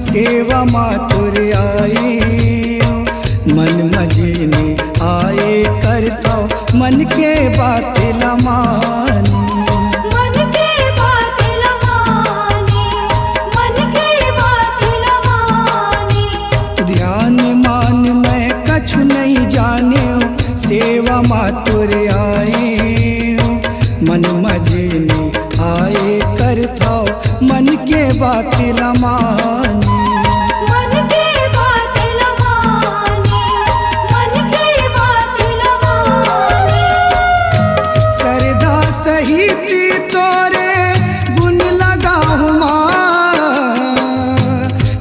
सेवा मातुर आए मन मजीने आए करता मन के बात लमानी मन के बात लमानी मन के बात लमानी ध्यान मान मैं कछु नहीं जाने सेवा मातुर आए मन मजीने आए करता मन के बात लमानी तोरे गुण लगाऊं माँ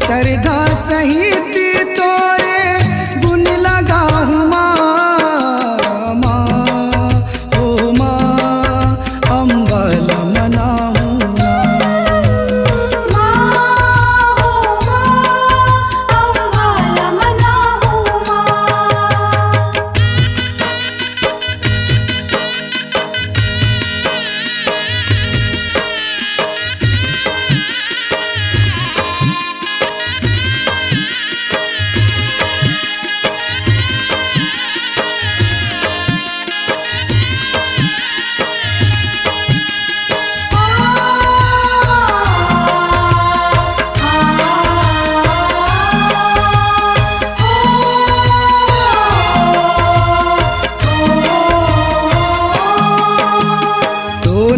सरदा सहित तोरे गुण लगाऊं माँ ओ माँ अम्बल मनाऊं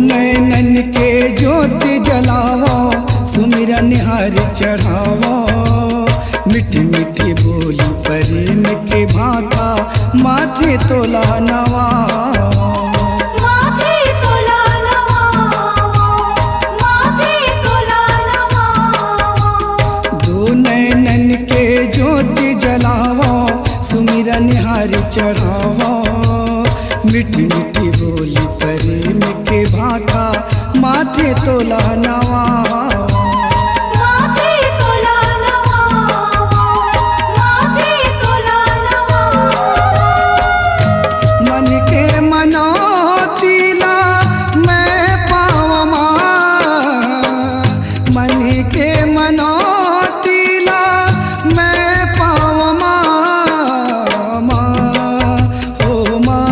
नैनन के ज्योति जलावो सुमिरन हर चढ़ावो मिठी मिठी बोली प्रेम के भाका माथे तोला नवा माथे तोला नवा दो नैनन के ज्योति जलावो सुमिरन हर चढ़ावो मिठी मिठी बोली प्रेम के भाका माथे तोला नवा माथे तोला नवा माथे तोला नवा मन के मनोतीला मैं पावमा मन के मनोतीला मैं पावमा ओ माँ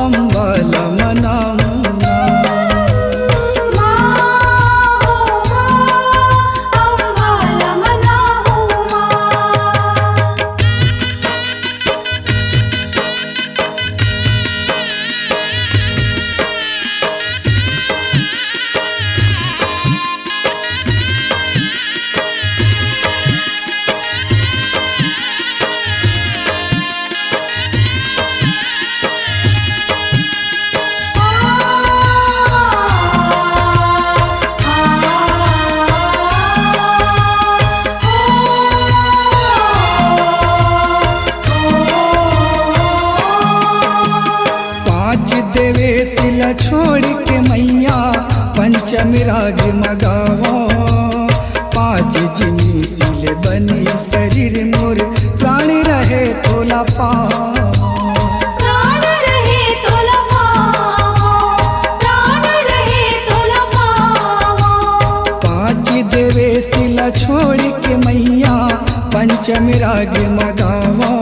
अम्बल मनाऊं देवेशिला छोड़ के मैया पंचम राग मगावो पाँच जिनी सिल बनी शरीर मोर प्राण रहे तोला प्राण रहे तोला प्राण रहे तोला पाँच देवेशिला छोड़ के मैया पंचम राग मगावो।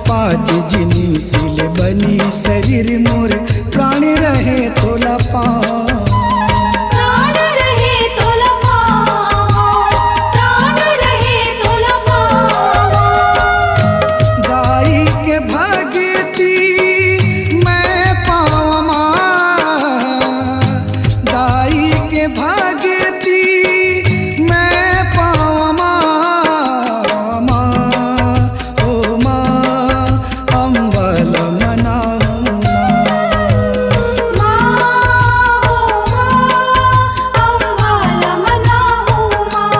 पाँच जिनी सिल बनी शरीर मोर प्राण रहे तोला पाओ। प्राण रहे तोला पावा, प्राण रहे तोला पावा। गाई के भगती मैं पावा, गाई के भगती मैं पावा। ओ माँ अम्बल मनाऊँ माँ हो माँ, अम्बाल मनाहूँ माँ।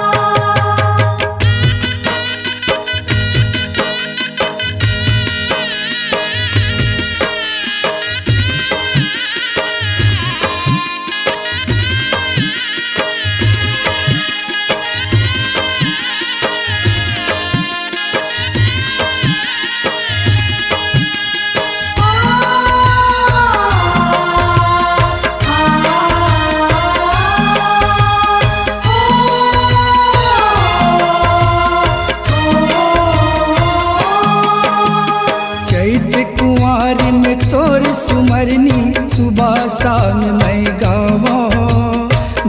चैत कुंवार में तोर सुमरनी सुबह शाम मैं गावो।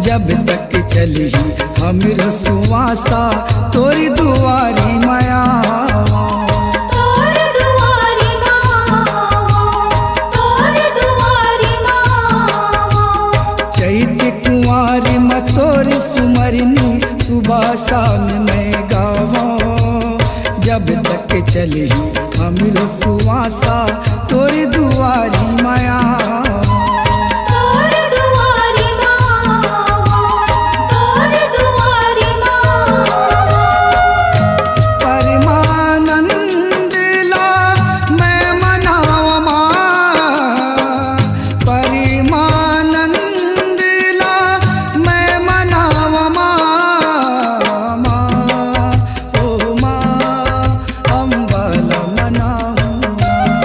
जब तक चली हमरो सुवासा तोर दुआरी माया। तोर दुआरी माँ, तोर दुआरी माँ। चैत कुंवार में तोर सुमरनी सुबह शाम मैं गावो। जब तक चली हमरो सुवासा तोर दुआरी माया।